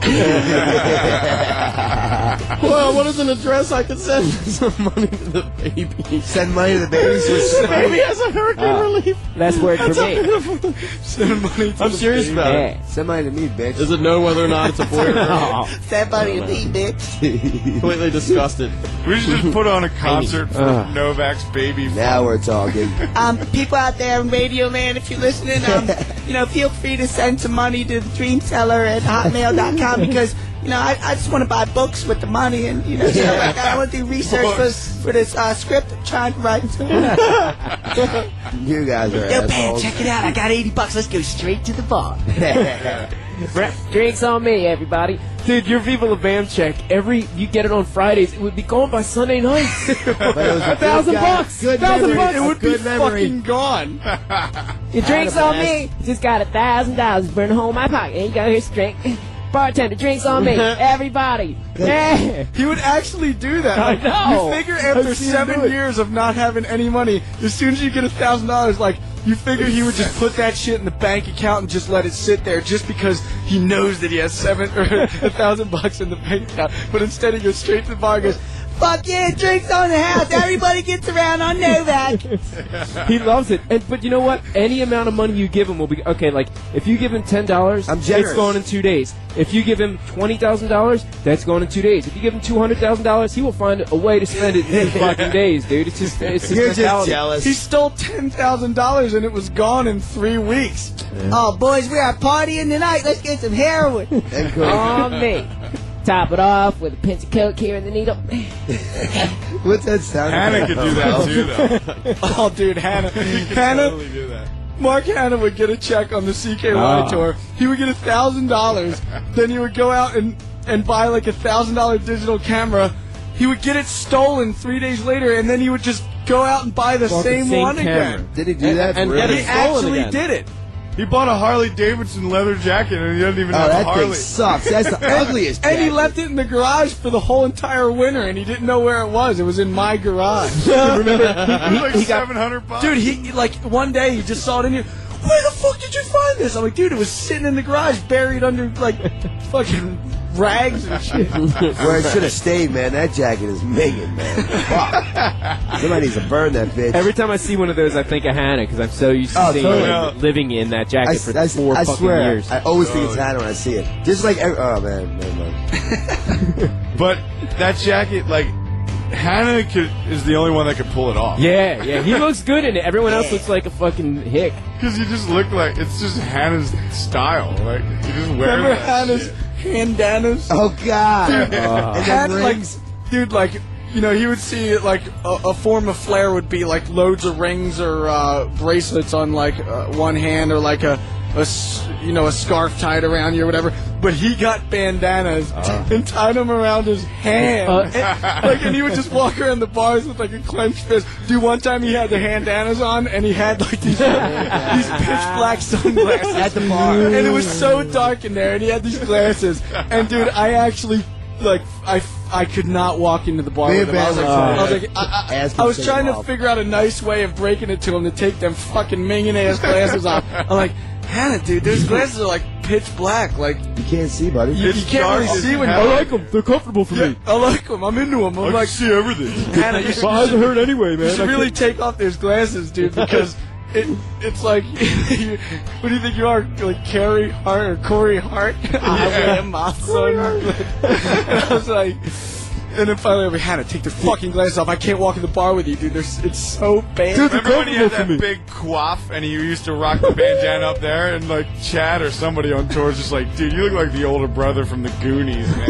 Well, what is an address I could send some money to the baby? Send money to the baby. The baby has a hurricane relief. That's worked for me. Send money to I'm serious about it. Send money to me, bitch. Does it know whether or not it's a boy or girl? Send money to me, bitch. Completely disgusted. We should just put on a concert for Novak's baby. Now we're talking. People out there in Radio Land, if you're listening, feel free to send some money to the dreamteller at hotmail.com because, I just want to buy books with the money and, stuff like that. I want to do research for this script I'm trying to write. You guys are Yo, Pam, assholes. check it out. I got $80. Let's go straight to the bar. Drinks on me, everybody. Dude, your Viva La Bam check, you get it on Fridays. It would be gone by Sunday night. $1,000. Good $1,000. memory. It would be Good memory. fucking gone. Your drinks on me. Just got $1,000 burning a hole in my pocket. Ain't got here's a drink. Bartender, drinks on me. Everybody. Yeah. He would actually do that. I know. You figure after I've seen him do 7 it. years of not having any money, as soon as you get $1,000, like, you figure he would just put that shit in the bank account and just let it sit there just because he knows that he has $1,000 in the bank account. But instead he goes straight to the bar and goes, Fuck yeah, drinks on the house. Everybody gets around on Novak. He loves it. But you know what? Any amount of money you give him will be... Okay, like, if you give him $10, I'm generous. it's gone in 2 days. If you give him $20,000, that's gone in 2 days. If you give him $200,000, he will find a way to spend it in 2 fucking days, dude. It's just You're just mentality. jealous. he stole $10,000 and it was gone in 3 weeks. Oh, boys, we are partying tonight. Let's get some heroin. And cool. On me. Top it off with a pinch of coke here in the needle. What's that sound? Hannah could do that too, though. Oh, dude, Hannah. Hannah, Totally do that. Mark Hanna would get a check on the CKY tour. He would get $1,000. Then he would go out and buy like $1,000 digital camera. He would get it stolen 3 days later, and then he would just go out and buy the same one camera. again. Did he do that? and Really? get He it stolen actually again. did it. He bought a Harley Davidson leather jacket and he doesn't even have a that Harley. thing sucks. That's the ugliest. And he jacket. left it in the garage for the whole entire winter, and he didn't know where it was. It was in my garage. Remember, It was like he got... $700. Dude, he like one day he just saw it in here. Where the fuck did you find this? I'm like, dude, it was sitting in the garage, buried under like fucking rags and shit. Where it should have stayed, man. That jacket is minging, man. Fuck. Somebody needs to burn that bitch. Every time I see one of those, I think of Hannah because I'm so used to seeing totally. her living in that jacket for I 4 I fucking swear, years. I always think it's Hannah when I see it. Just like, oh man, never mind. But that jacket, like, Hannah is the only one that could pull it off. Yeah, he looks good in it. Everyone else looks like a fucking hick. Because you just look like, it's just Hannah's style. Like, you just wear Remember that Hannah's shit. handanas? Oh god. And then Had, like, rings. dude, like, he would see it like a form of flair would be like loads of rings or bracelets on like one hand or like a scarf tied around you or whatever. But he got bandanas and tied them around his hand. And he would just walk around the bars with like a clenched fist. Dude, one time he had the bandanas on and he had like these pitch black sunglasses At the bar. and it was so dark in there and he had these glasses. And dude, I actually like I could not walk into the bar with him. I was trying to figure out a nice way of breaking it to him to take them fucking minging ass glasses off. I'm like, Hannah, dude, those glasses are like pitch black. Like You can't see, buddy. you can't really see when I like them. They're comfortable for me. I like them. I'm into them. I'm like, see everything. Hannah, you should, My eyes hurt anyway, man. you should really take off those glasses, dude, because it's like, what do you think you are? Like Carrie Hart or Corey Hart? I am my son. And I was like, and then finally I'm like, Hannah, take the fucking glasses off. I can't walk in the bar with you, dude. It's so bad. Remember when he had that big coif and he used to rock the bandana up there and like Chad or somebody on tour was just like, dude, you look like the older brother from the Goonies, man.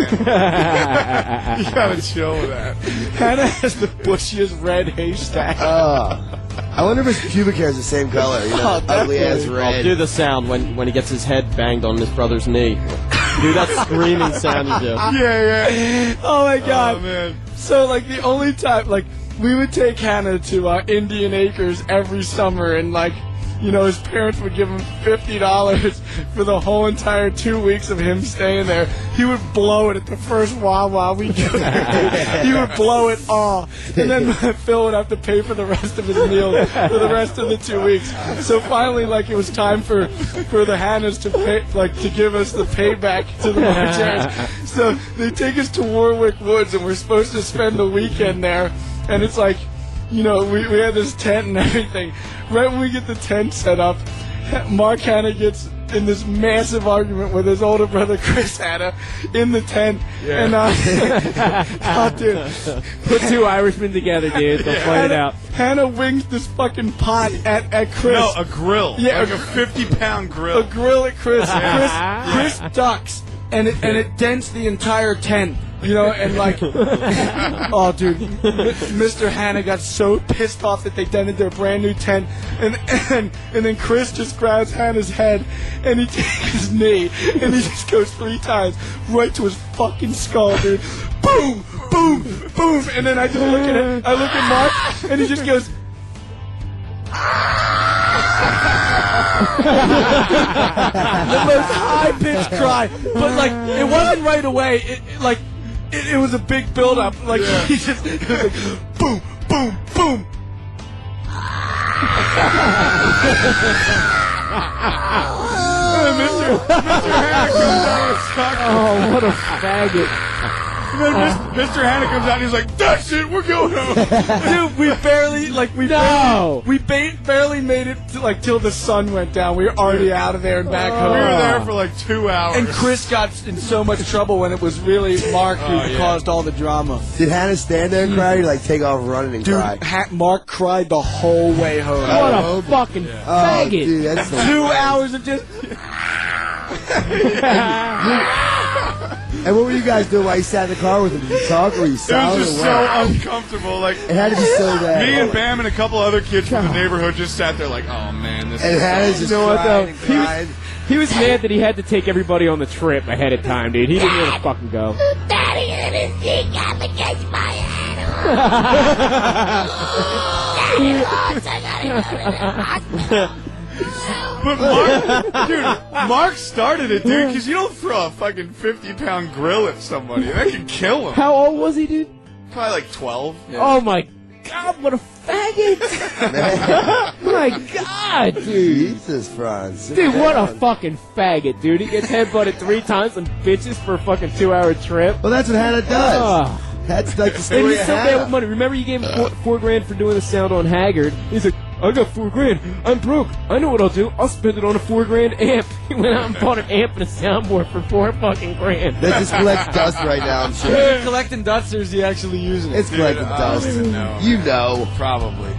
You gotta chill with that. Hannah has the bushiest red haystack. I wonder if his pubic hair is the same color. Ugly ass I'll red. do the sound when he gets his head banged on his brother's knee. Do that screaming sound you do. Yeah. Oh my god. Oh, man. So like the only time like we would take Hannah to Indian Acres every summer, and like, you know, his parents would give him $50 for the whole entire 2 weeks of him staying there. He would blow it at the first Wawa we go there. He would blow it all. And then Phil would have to pay for the rest of his meals for the rest of the 2 weeks. So finally, like, it was time for the Hannahs to pay, like, to give us the payback to the Margeras. So they take us to Warwick Woods, and we're supposed to spend the weekend there. And it's like, you know, we had this tent and everything. Right when we get the tent set up, Mark Hanna gets in this massive argument with his older brother Chris Hanna in the tent. Yeah. And, oh, dude. Put two Irishmen together, dude. They'll fight it out. Hanna wings this fucking pot at Chris. No, a grill. Yeah, like a 50-pound grill. A grill at Chris. Chris ducks, and it dents the entire tent. You know, and like, oh, dude, Mr. Hanna got so pissed off that they dented their brand new tent, and then Chris just grabs Hannah's head, and he takes his knee, and he just goes 3 times right to his fucking skull, dude. Boom, boom, boom, and then I just look at him, I look at Mark, and he just goes. The most high-pitched cry, but like it wasn't right away. It was a big build-up. Like he just it was like boom, boom, boom. Mr. Hanna comes out with soccer. Oh, what a faggot. Then Mr. Hanna comes out and he's like, "That's it, we're going home." Dude, we barely barely made it to, like, till the sun went down. We were already out of there and back home. We were there for like 2 hours. And Chris got in so much trouble when it was really Mark who caused all the drama. Did Hannah stand there and cry, or like take off running and cry? Dude, Mark cried the whole way home. What a fucking faggot. Dude, that's so 2 hours of just... And what were you guys doing while you sat in the car with him? Did you talk or were you silent? It was just so uncomfortable. Like, it had to be so bad. Me and Bam and a couple other kids from the neighborhood just sat there like, oh man, this and is Hannah's just crying. He was mad that he had to take everybody on the trip ahead of time, dude. He didn't want to fucking go. Daddy and his dick up against my head. Daddy wants, I gotta go to the hospital. But Mark started it, dude, because you don't throw a fucking 50-pound grill at somebody. That could kill him. How old was he, dude? Probably like 12. Yeah. Oh, my God, what a faggot. My God, dude. Jesus, Franz. Dude, what a fucking faggot, dude. He gets headbutted 3 times and bitches for a fucking 2-hour trip. Well, that's what Hannah does. That's like the story And of he's so Hannah. bad with money. Remember you gave him $4 grand for doing the sound on Haggard? He's like, I got $4 grand. I'm broke. I know what I'll do. I'll spend it on a $4 grand amp. He went out and bought an amp and a soundboard for $4 fucking grand. That just collects dust right now, I'm sure. Is he collecting dust, or is he actually using it? It's collecting dust. I don't even know. You know. Probably.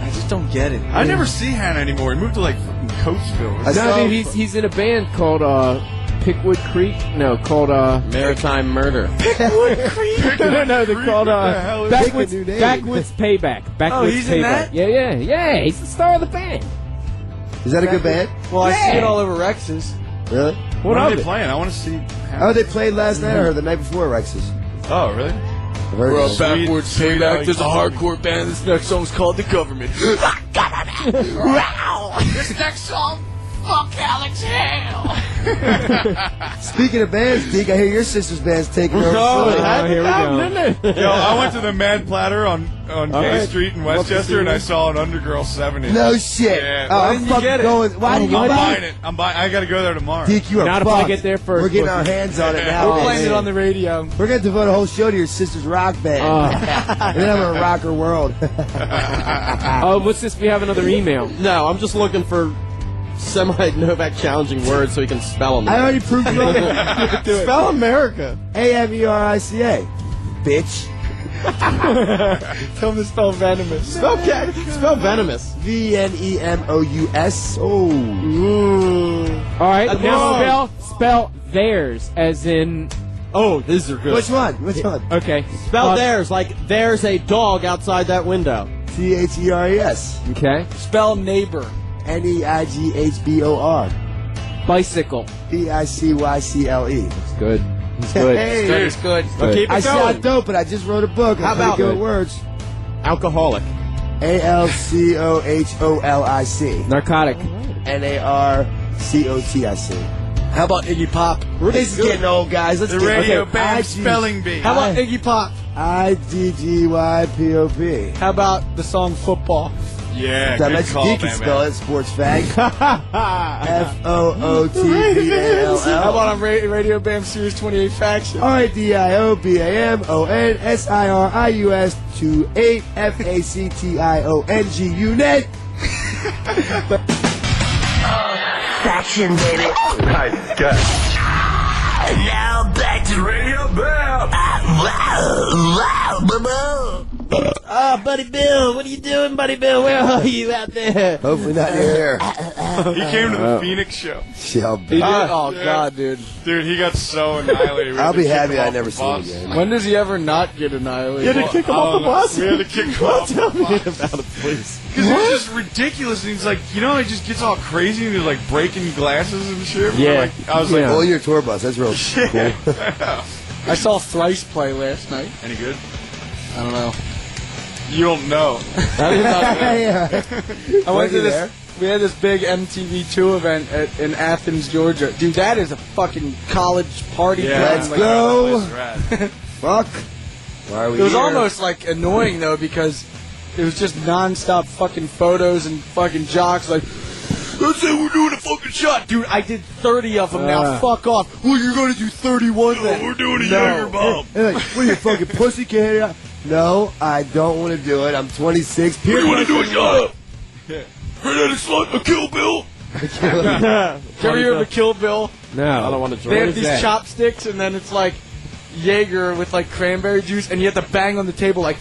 I just don't get it. I never see Hannah anymore. He moved to like fucking Coatesville. No, dude, he's in a band called Pickwood Creek? No, called Maritime Murder. Pickwood Creek? No, they're called Backwoods Payback. Backwoods he's Payback. in that? Yeah. He's the star of the band. Is that a good band? Well, I see it all over Rex's. Really? What are they playing? I want to see. Oh, they played last night or the night before Rex's. Oh, really? We're on Backwards Payback. There's a hardcore band. This next song's called The Government. This next song, fuck Alex Hale. Speaking of bands, Deke, I hear your sister's band's taking over. Here we go. Yo, I went to the Mad Platter on Gay Street in Westchester, and I saw an Undergirl 7-inch. No shit. Yeah. Oh, I'm fucking going. Why did you I'm buy buying it. I got to go there tomorrow. Deke, you are Not if fucked. I get there first. We're getting our hands on it now. We're playing it on the radio. We're going to devote a whole show to your sister's rock band. And then I'm going to rock her world. Oh, what's this? We have another email. No, I'm just looking for semi-Novak challenging words so he can spell them. I already proved you wrong. Spell America. America. Bitch. Tell him to spell venomous. Spell venomous. VNEMOUS. Oh. All right, now spell theirs, as in... Oh, these are good. Which one? Okay. Spell theirs, like there's a dog outside that window. THERES. Okay. Spell neighbor. NEIGHBOR. Bicycle. BICYCLE. It's good. It's good. Hey. It's good. Keep it I going. sound dope, but I just wrote a book. How about good words? Alcoholic. ALCOHOLIC. Narcotic. NARCOTIC. How about Iggy Pop? This is getting old, guys. Let's The get radio okay. band spelling bee. How about Iggy Pop? IDGYPOP. How about the song Football? Yeah, That good lets call, you can Bam spell Man. it, sports fag. FOOTBALL. How about on Radio Bam Sirius 28 Faction? RDIOBAMONSIRIUS 28 FACTIONG unit. Faction, baby. Nice guy. Now back to Radio Bam. Oh, Buddy Bill, what are you doing, Buddy Bill? Where are you out there? Hopefully not in your hair. He came to the Phoenix show. Shall He be. did? Oh, God, dude. Dude, he got so annihilated. We I'll had to be kick happy him I off never the see him bus. again. When does he ever not get annihilated? You had to kick him off the bus? We had to kick him off the Tell me bus. about it, please. Because it was just ridiculous. And he's like, you know, he just gets all crazy and he's like breaking glasses and shit. Yeah. Like, I was like, Oh, your tour bus. That's real cool. I saw Thrice play last night. any good? I don't know. You don't know. Yeah. I went to you this. there? We had this big MTV2 event in Athens, Georgia. Dude, that is a fucking college party. Let's ground. go. That's rad. Fuck. Why are we It was here? almost like annoying though because it was just non-stop fucking photos and fucking jocks like, let's say we're doing a fucking shot. Dude, I did 30 of them now. Fuck off. Well, you're going to do 31 then. We're doing a No. Jaeger bomb. They're like, what are you, fucking pussy? Can't hit it? No, I don't want to do it. I'm 26. What do you want to do a shot? Heard that it's like a Kill Bill? Did you ever hear of a Kill Bill? No. I don't want to They join. have these chopsticks and then it's like Jaeger with like cranberry juice and you have to bang on the table like,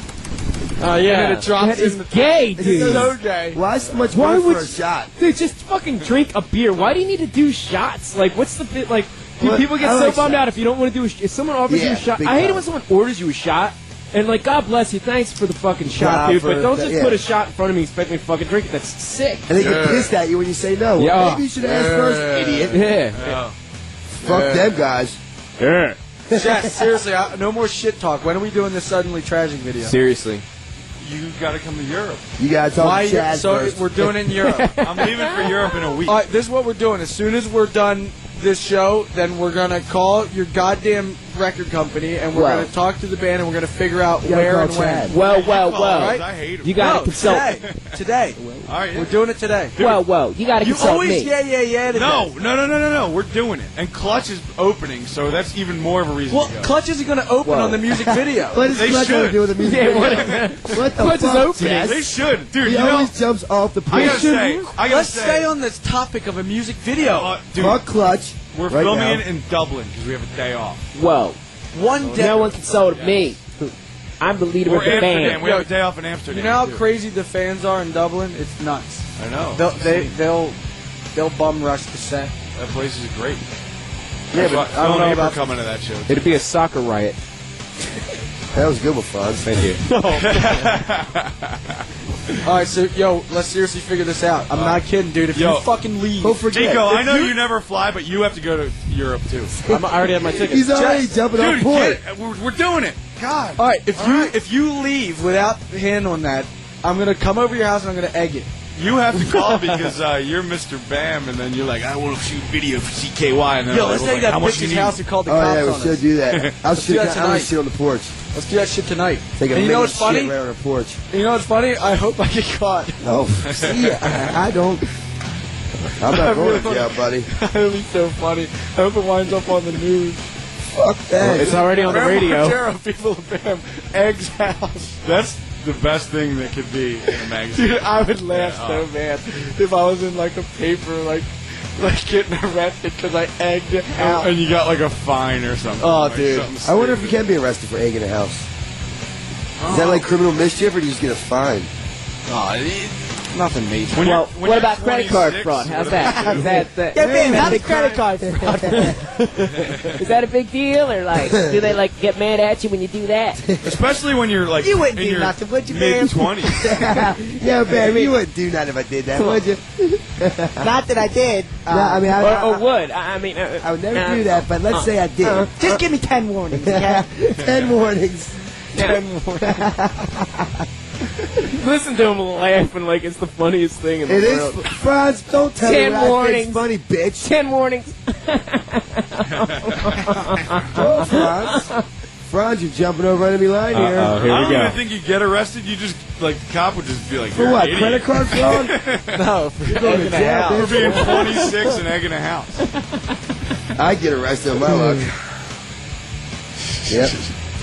Oh, and yeah. then it drops That is in the gay, It's dude. so gay. Why so much Why money would for a shot? Dude, just fucking drink a beer. Why do you need to do shots? Like, what's the bit? Like, dude, Well, people get I so like bummed shots. out if you don't want to do a if someone offers you Yeah, a shot. big I hate it time. when someone orders you a shot. And, like, God bless you. Thanks for the fucking shot, Wow, dude. for But don't that- just yeah. put a shot in front of me and expect me to fucking drink it. That's sick. And they get pissed at you when you say no. Well, Yeah. maybe you should ask first, idiot. Yeah. Fuck them guys. Yeah. Chat, seriously, no more shit talk. When are we doing this Suddenly Tragic video? Seriously. You got to come to Europe. You gotta talk Why? to Chad So first. we're doing it in Europe. I'm leaving for Europe in a week. All right, this is what we're doing. As soon as we're done this show, then we're gonna call your goddamn record company and we're Well. gonna talk to the band and we're gonna figure out You gotta where call and Chad. when. Well. Right? I hate him. You got to No, consult. today. All right, yeah. We're doing it today. Well. You got to You consult always me. yeah to No, that. no. We're doing it. And Clutch is opening, so that's even more of a reason Well, to go. Clutch isn't gonna open Whoa. on the music video. What does They Clutch have to should. do with the music Yeah, video? what- What the Clutch is fuck, open. Chad? They should. Dude, He you know, always jumps off the I page. gotta say, Let's stay on this topic of a music video. dude, Fuck Clutch. we're right filming now. it in Dublin because we have a day off. Well, One day. no one consulted me. I'm the leader Or of the Amsterdam. band. We have a day off in Amsterdam. You know how too. crazy the fans are in Dublin? It's nuts. I know. They'll bum rush the set. That place is great. Yeah, but I don't know about coming to that show. It'd be a soccer riot. That was good with Franz. Thank you. All right, so let's seriously figure this out. I'm not kidding, dude. If Yo. you fucking leave, Don't forget. Chico, I If know you- you never fly, but you have to go to Europe too. I already have my ticket. He's already jumping on Dude, point. we're doing it. God. all right, if you leave without handling that, I'm gonna come over your house and I'm gonna egg it. You have to call because you're Mr. Bam, and then you're like, I want to shoot video for CKY. And then Yo, I let's was take like, that how much you bitch's need? house and call the Oh, cops yeah, we on should us. do that. I'll do sit that I'm tonight. gonna sit on the porch. Let's do that shit tonight. Take a And you know what's shit funny? right on the porch. You know what's funny? I hope I get caught. Oh, see, I don't. I'm not going to jail, buddy. That'll be so funny. I hope it winds up on the news. Fuck that. It's already on the Bam radio. Margera, people of Bam, Egg's house. That's the best thing that could be in a magazine. Dude, I would laugh so bad if I was in like a paper, like getting arrested because I egged it out. And you got like a fine or something. Oh, like dude. something I wonder if you stupid. can be arrested for egging a house. Is that like criminal mischief, or do you just get a fine? Nothing major. When Well, you're- when what you're about credit card 26, fraud? How's what that? about you? That Yeah, man, how's big credit card fraud? Is that a big deal, or like, do they like get mad at you when you do that? Especially when you're like You wouldn't in do your nothing, would you, man? mid-20s. Yeah, baby, you wouldn't do that if I did that, would you? Not that I did. No, I mean, Or would? I mean, I would never do that, but let's say I did. Just give me 10 warnings, okay? 10 warnings. 10 warnings. Listen to him laughing like it's the funniest thing in the world. It is. Franz, don't tell me 10 that warnings. it's funny, bitch. 10 warnings. Oh, Franz. Franz, you're jumping over enemy line here. Here I we don't go. even think you get arrested. You just, like, the cop would just be like, For you're what, an credit idiot. card fraud? No, for You're going to jail, For being bitch. 26 and egging a house. I get arrested on my luck. Yep.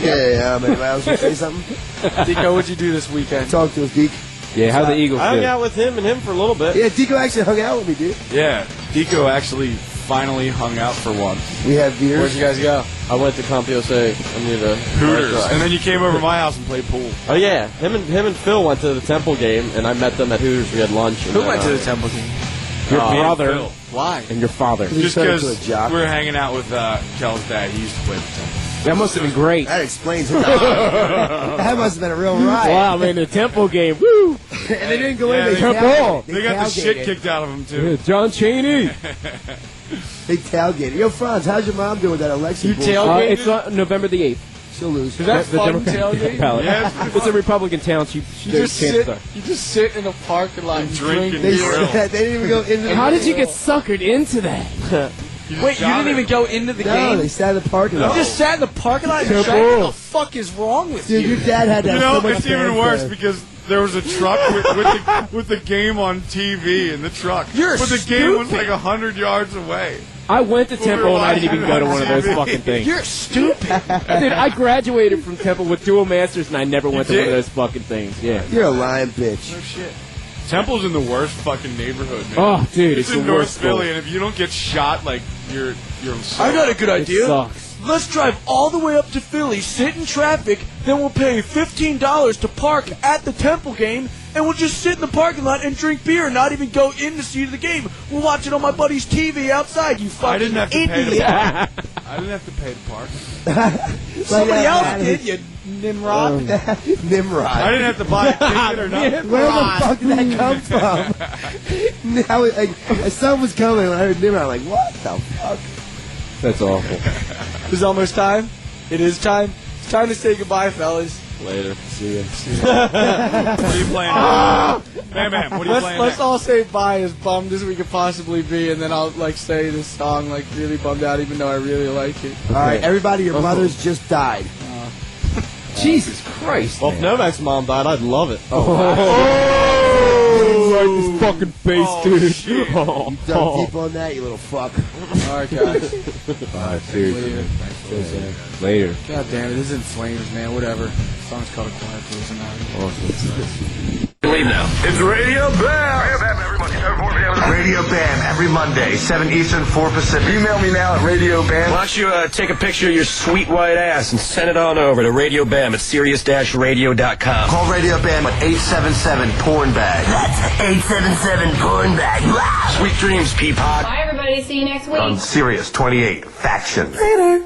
Yeah, anybody else want to say something? Deco, what'd you do this weekend? Talk to us, Deke. Yeah, how the Eagles I hung do? out with him and him for a little bit. Yeah, Deco actually hung out with me, dude. Yeah, Deco actually finally hung out for once. We had beers. Where'd you guys go? I went to Compiose. I needed a Hooters. And then you came over to my house and played pool. Oh yeah, him and Phil went to the Temple game, and I met them at Hooters. We had lunch. And Who went to the Temple game? Your me and brother Phil. Why? and your father. Just turned because into a jock. we were hanging out with Kel's dad. He used to play the Temple. That must have been great. That explains it. That must have been a real ride. Wow, man, the Temple game. Woo! And they didn't go Yeah, in. they tailgated. They got the shit tailgated. kicked out of him, too. John Chaney. They tailgated. Yo, Franz, how's your mom doing with that election? You bullshit? tailgated? It's on November the 8th. She'll lose. Is that The fun Democratic tailgate? ballot. Yeah, It's a Republican town. You just sit in a parking lot and drink Drinking They, grill. they didn't even go into the How did you get suckered into that? Wait, you didn't even go into the No, game? they sat in the parking lot. You just sat in the parking lot and Temple. drank? What the fuck is wrong with Dude, you? your dad had that You so know, much it's even fanfare. worse because there was a truck with the game on TV in the truck. You're But the game was stupid. like 100 yards away. I went to Temple and I didn't even go to one of those fucking things. You're stupid. Dude, I graduated from Temple with dual masters and I never went to one of did? those fucking things. Yeah. You're a lying bitch. No shit. Temple's in the worst fucking neighborhood, man. Oh, dude, it's it's in the North worst school. Philly, and if you don't get shot, like you're. I got a good idea. sucks. Let's drive all the way up to Philly, sit in traffic, then we'll pay $15 to park at the Temple game, and we'll just sit in the parking lot and drink beer and not even go in to see the game. We'll watch it on my buddy's TV outside, you fucking I didn't have to pay to idiot. park. I didn't have to pay to park. Somebody else did, you Nimrod. Nimrod. I didn't have to buy a ticket or nothing. Where the fuck did that come from? Now, like, a sun was coming when I heard Nimrod. I'm like, what the fuck? That's awful. It's almost time. It is time. It's time to say goodbye, fellas. Later. See ya. What are you playing? Man, what are you playing? Let's all say bye as bummed as we could possibly be, and then I'll like say this song like really bummed out, even though I really like it. All right, everybody, your mothers just died. Jesus Christ. Well, if Novak's mom died, I'd love it. Right in his fucking face, Oh, dude. shit. You dug deep on that, you little fuck. All right, guys. Bye, seriously. Later. God damn it, this is in flames, man. Whatever. The song's called A Quiet Place. Leave now. It's Radio Bam. Radio Bam every Monday, 7 Eastern, 4 Pacific. Email me now at Radio Bam. Why don't you take a picture of your sweet white ass and send it on over to Radio Bam at Sirius-Radio.com. Call Radio Bam at 877-PORN-BAG. That's 877 porn bag. Wow. Sweet dreams, Peapod. Bye, everybody. See you next week. On Sirius 28 Faction. Later.